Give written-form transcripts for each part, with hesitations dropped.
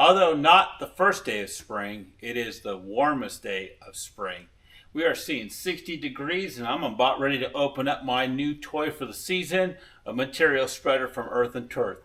Although not the first day of spring, it is the warmest day of spring. We are seeing 60 degrees, and I'm about ready to open up my new toy for the season, a material spreader from Earth and Turf.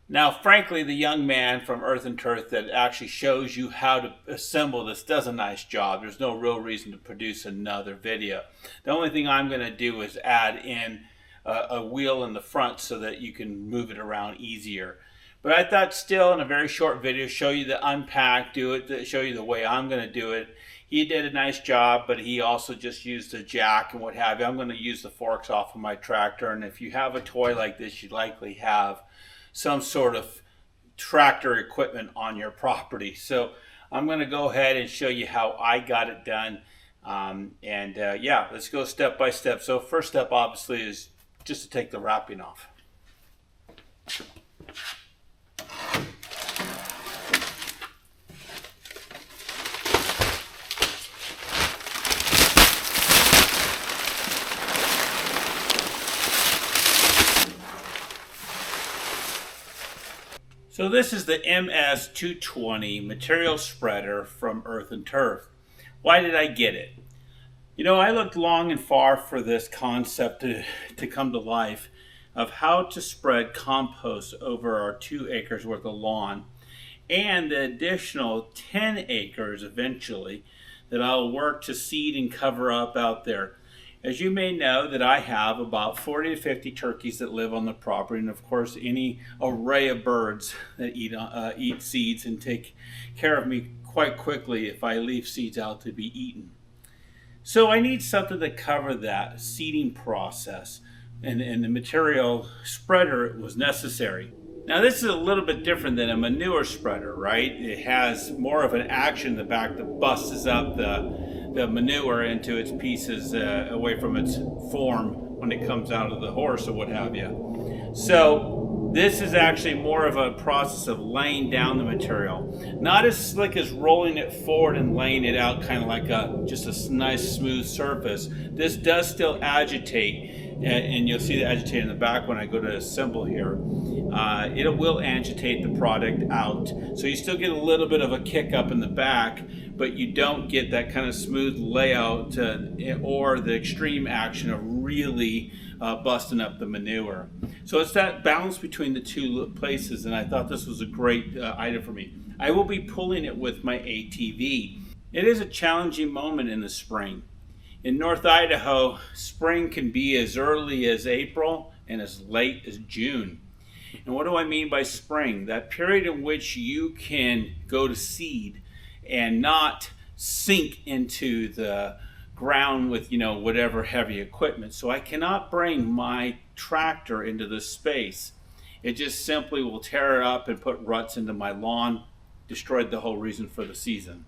Now, frankly, the young man from Earth and Turf that actually shows you how to assemble this does a nice job. There's no real reason to produce another video. The only thing I'm going to do is add in a wheel in the front so that you can move it around easier. But I thought still in a very short video, show you the unpack, show you the way I'm going to do it. He did a nice job, but he also just used a jack and what have you. I'm going to use the forks off of my tractor, and if you have a toy like this, you likely have some sort of tractor equipment on your property. So I'm going to go ahead and show you how I got it done. Yeah, let's go step by step. So first step obviously is just to take the wrapping off. So this is the MS220 material spreader from Earth and Turf. Why did I get it? You know, I looked long and far for this concept to come to life of how to spread compost over our 2 acres worth of lawn and the additional 10 acres eventually that I'll work to seed and cover up out there. As you may know, that I have about 40 to 50 turkeys that live on the property, and of course any array of birds that eat seeds and take care of me quite quickly if I leave seeds out to be eaten. So I need something to cover that seeding process, and the material spreader was necessary. Now this is a little bit different than a manure spreader, right? It has more of an action in the back that busts up the manure into its pieces away from its form when it comes out of the horse or what have you. So this is actually more of a process of laying down the material. Not as slick as rolling it forward and laying it out kind of like just a nice smooth surface. This does still agitate, and you'll see the agitate in the back when I go to assemble here. It will agitate the product out. So you still get a little bit of a kick up in the back, but you don't get that kind of smooth layout or the extreme action of really busting up the manure. So it's that balance between the two places, and I thought this was a great item for me. I will be pulling it with my ATV. It is a challenging moment in the spring. In North Idaho, spring can be as early as April and as late as June. And what do I mean by spring? That period in which you can go to seed and not sink into the ground with, whatever heavy equipment. So I cannot bring my tractor into this space. It just simply will tear it up and put ruts into my lawn, destroyed the whole reason for the season.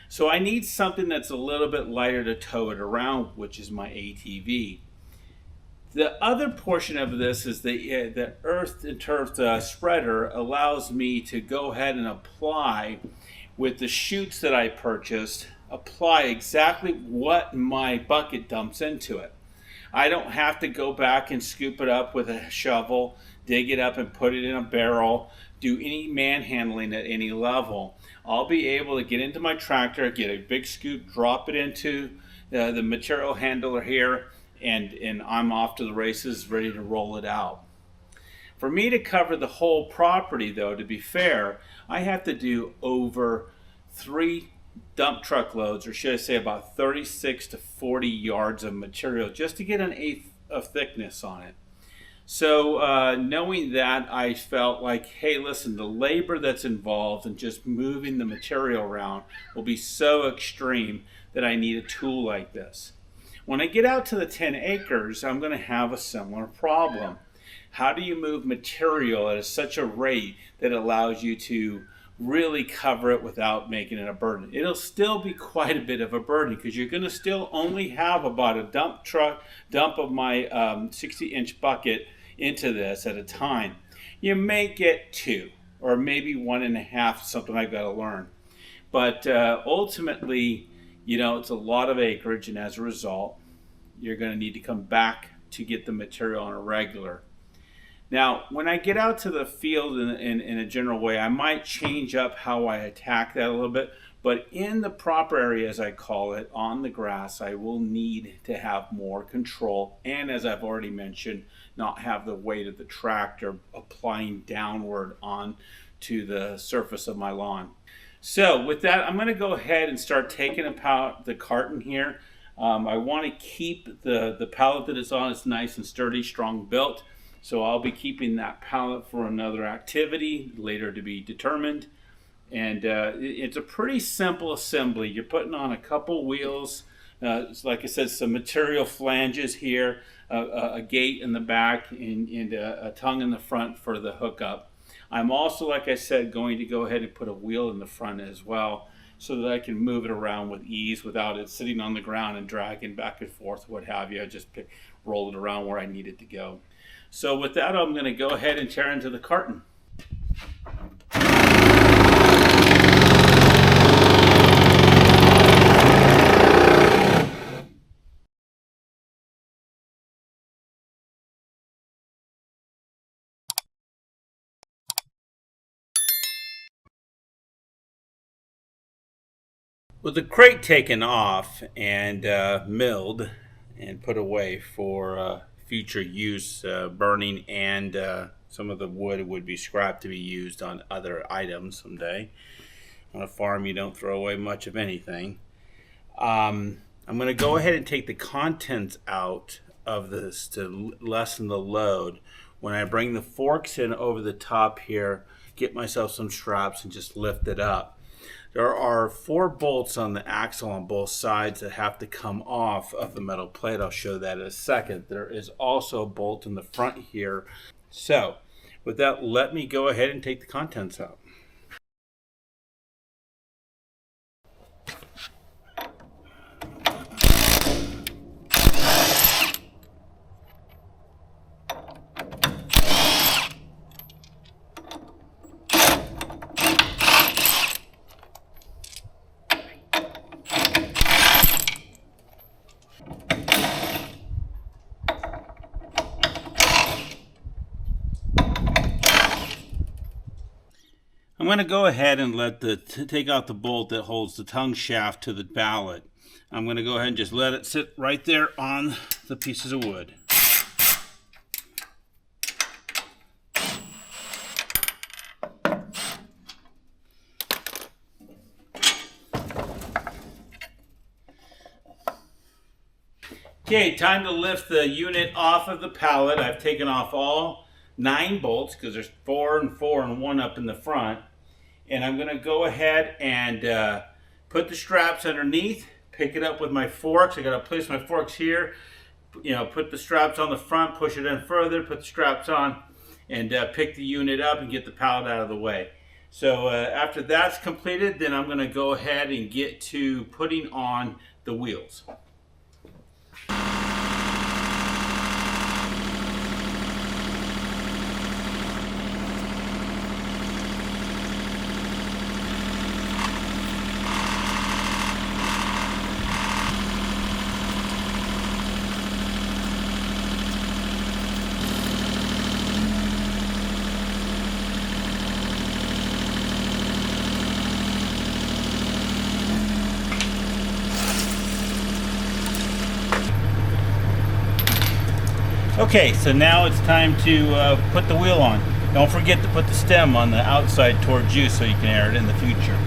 So I need something that's a little bit lighter to tow it around, which is my ATV. The other portion of this is the Earth and Turf spreader allows me to go ahead and apply with the chutes that I purchased, apply exactly what my bucket dumps into it. I don't have to go back and scoop it up with a shovel, dig it up and put it in a barrel, do any manhandling at any level. I'll be able to get into my tractor, get a big scoop, drop it into the material handler here, and I'm off to the races, ready to roll it out. For me to cover the whole property, though, to be fair, I have to do over 3 dump truck loads, or should I say about 36 to 40 yards of material just to get an eighth of thickness on it. So knowing that, I felt like, hey, listen, the labor that's involved in just moving the material around will be so extreme that I need a tool like this. When I get out to the 10 acres, I'm going to have a similar problem. How do you move material at such a rate that allows you to really cover it without making it a burden? It'll still be quite a bit of a burden because you're going to still only have about a dump of my 60-inch bucket into this at a time. You may get 2, or maybe 1.5, something I've got to learn. But ultimately, it's a lot of acreage, and as a result, you're going to need to come back to get the material on a regular. Now, when I get out to the field in a general way, I might change up how I attack that a little bit. But in the proper area, as I call it, on the grass, I will need to have more control. And as I've already mentioned, not have the weight of the tractor applying downward onto the surface of my lawn. So with that, I'm going to go ahead and start taking apart the carton here. I want to keep the pallet that it's on. It's nice and sturdy, strong built. So I'll be keeping that pallet for another activity later to be determined. And it's a pretty simple assembly. You're putting on a couple wheels, like I said, some material flanges here, a gate in the back, and a tongue in the front for the hookup. I'm also, like I said, going to go ahead and put a wheel in the front as well, so that I can move it around with ease without it sitting on the ground and dragging back and forth, what have you. I just roll it around where I need it to go. So with that, I'm going to go ahead and tear into the carton. With the crate taken off and milled and put away for future use, burning, and some of the wood would be scrapped to be used on other items someday. On a farm, you don't throw away much of anything. I'm going to go ahead and take the contents out of this to lessen the load. When I bring the forks in over the top here, get myself some straps and just lift it up. There are 4 bolts on the axle on both sides that have to come off of the metal plate. I'll show that in a second. There is also a bolt in the front here. So with that, let me go ahead and take the contents out. I'm going to go ahead and take out the bolt that holds the tongue shaft to the mallet. I'm going to go ahead and just let it sit right there on the pieces of wood. Okay, time to lift the unit off of the pallet. I've taken off all 9 bolts because there's 4 and 4 and 1 up in the front. And I'm going to go ahead and put the straps underneath, pick it up with my forks. I got to place my forks here, put the straps on the front, push it in further, put the straps on, and pick the unit up and get the pallet out of the way. So after that's completed, then I'm going to go ahead and get to putting on the wheels. Okay, so now it's time to put the wheel on. Don't forget to put the stem on the outside towards you so you can air it in the future.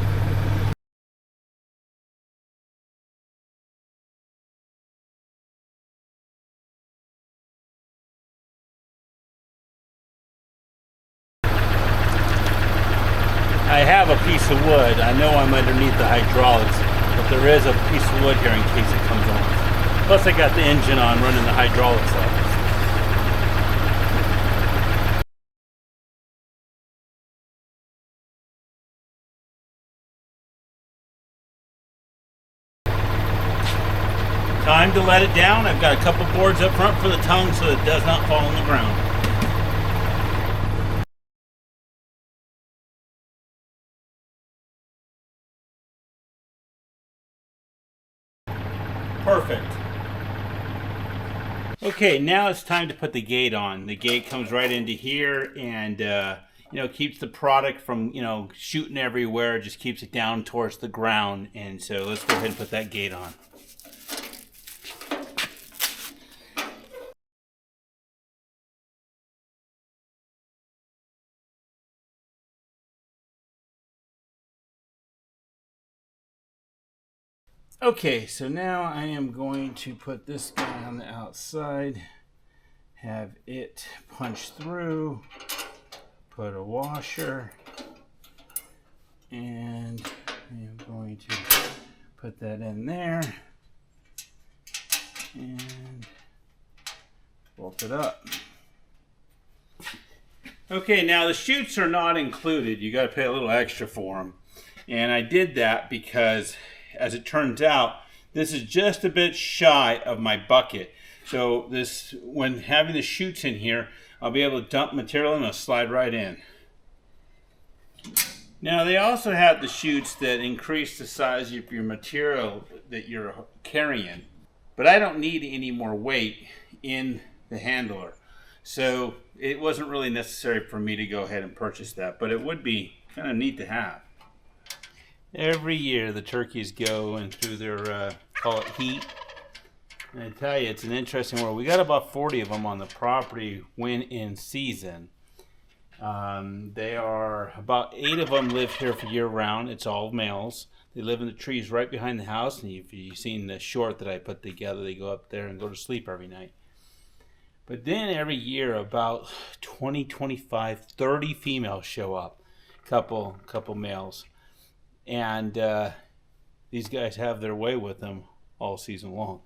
I have a piece of wood. I know I'm underneath the hydraulics, but there is a piece of wood here in case it comes on. Plus I got the engine on running the hydraulics up. Time to let it down. I've got a couple boards up front for the tongue so it does not fall on the ground. Perfect. Okay, now it's time to put the gate on. The gate comes right into here and keeps the product from, shooting everywhere. It just keeps it down towards the ground. And so let's go ahead and put that gate on. Okay, so now I am going to put this guy on the outside, have it punch through, put a washer, and I am going to put that in there and bolt it up. Okay, now the chutes are not included. You got to pay a little extra for them. And I did that because, as it turns out, this is just a bit shy of my bucket. So this, when having the chutes in here, I'll be able to dump material and it'll slide right in. Now they also have the chutes that increase the size of your material that you're carrying. But I don't need any more weight in the handler. So it wasn't really necessary for me to go ahead and purchase that, but it would be kind of neat to have. Every year the turkeys go and through their, call it heat. And I tell you, it's an interesting world. We got about 40 of them on the property when in season. They are, about 8 of them live here for year round. It's all males. They live in the trees right behind the house. And if you've seen the short that I put together, they go up there and go to sleep every night. But then every year about 20, 25, 30 females show up. Couple males. And these guys have their way with them all season long.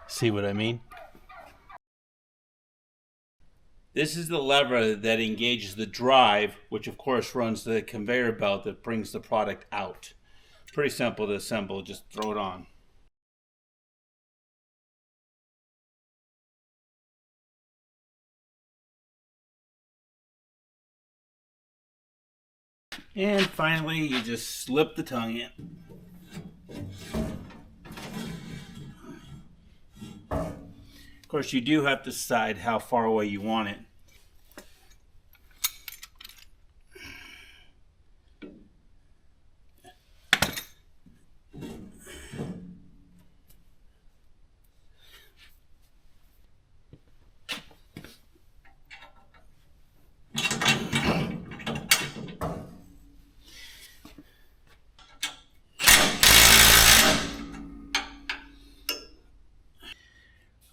See what I mean? This is the lever that engages the drive, which of course runs the conveyor belt that brings the product out. Pretty simple to assemble, just throw it on. And finally, you just slip the tongue in. Of course, you do have to decide how far away you want it.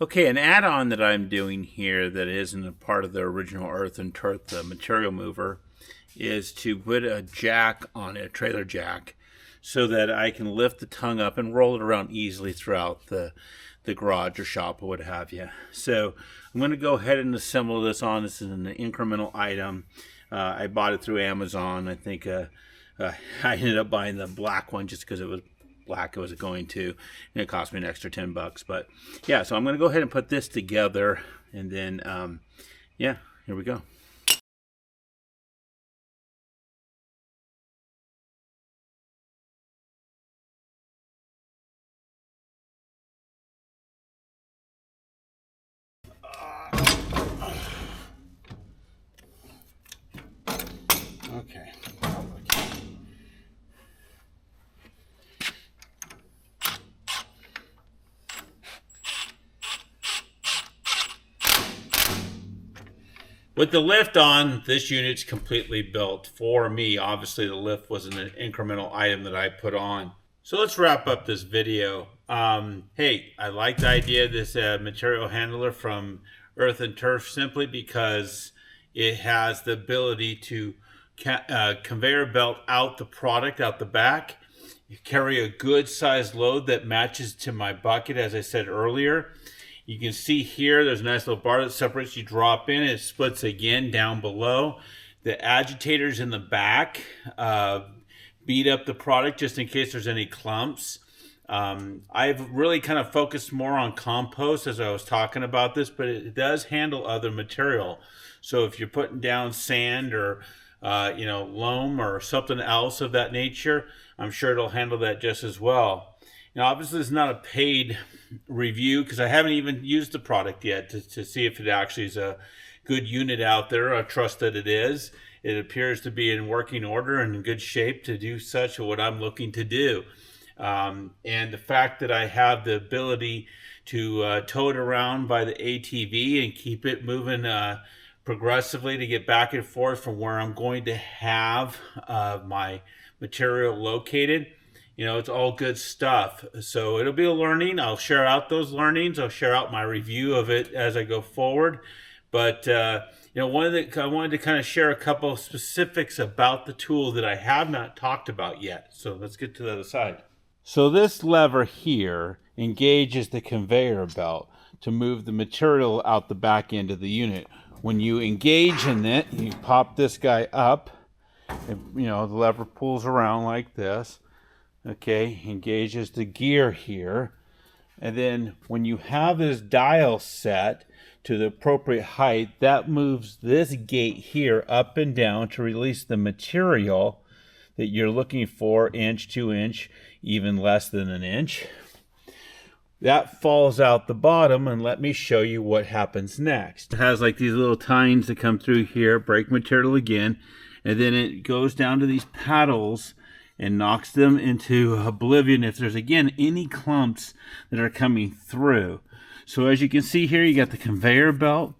Okay, an add-on that I'm doing here that isn't a part of the original Earth and Turf, the material mover, is to put a jack on it, a trailer jack, so that I can lift the tongue up and roll it around easily throughout the garage or shop or what have you. So I'm going to go ahead and assemble this on. This is an incremental item. I bought it through Amazon. I think I ended up buying the black one just because it was black. It was going to, and it cost me an extra $10. But yeah, so I'm going to go ahead and put this together, and then yeah, here we go. Okay. With the lift on, this unit's completely built for me. Obviously, the lift was an incremental item that I put on. So let's wrap up this video. Hey, I like the idea of this material handler from Earth and Turf simply because it has the ability to conveyor belt out the product out the back, carry a good sized load that matches to my bucket, as I said earlier. You can see here there's a nice little bar that separates. You drop in, it splits again down below. The agitators in the back beat up the product just in case there's any clumps. I've really kind of focused more on compost as I was talking about this, but it does handle other material. So if you're putting down sand or loam or something else of that nature, I'm sure it'll handle that just as well. Now, obviously, it's not a paid review because I haven't even used the product yet to see if it actually is a good unit out there. I trust that it is. It appears to be in working order and in good shape to do such what I'm looking to do. And the fact that I have the ability to tow it around by the ATV and keep it moving progressively to get back and forth from where I'm going to have my material located, it's all good stuff. So it'll be a learning. I'll share out those learnings. I'll share out my review of it as I go forward. But I wanted to kind of share a couple of specifics about the tool that I have not talked about yet. So let's get to the other side. So this lever here engages the conveyor belt to move the material out the back end of the unit. When you engage in it, you pop this guy up, and, the lever pulls around like this. Okay, engages the gear here. And then when you have this dial set to the appropriate height, that moves this gate here up and down to release the material that you're looking for, inch to inch, even less than an inch. That falls out the bottom, and let me show you what happens next. It has like these little tines that come through here, break material again, and then it goes down to these paddles and knocks them into oblivion if there's, again, any clumps that are coming through. So as you can see here, you got the conveyor belt.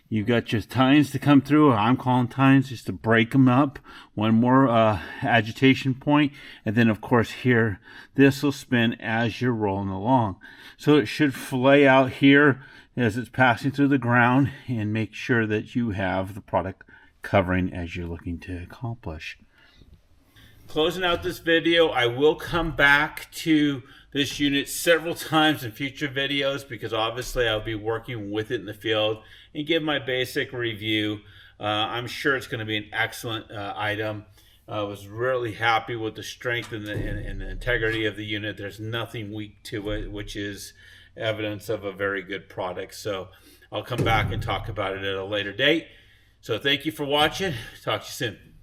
You've got your tines to come through, or I'm calling tines just to break them up. One more agitation point. And then, of course, here, this will spin as you're rolling along. So it should flay out here as it's passing through the ground and make sure that you have the product covering as you're looking to accomplish. Closing out this video, I will come back to this unit several times in future videos because obviously I'll be working with it in the field and give my basic review. I'm sure it's going to be an excellent item. I was really happy with the strength and the integrity of the unit. There's nothing weak to it, which is evidence of a very good product. So I'll come back and talk about it at a later date. So thank you for watching. Talk to you soon.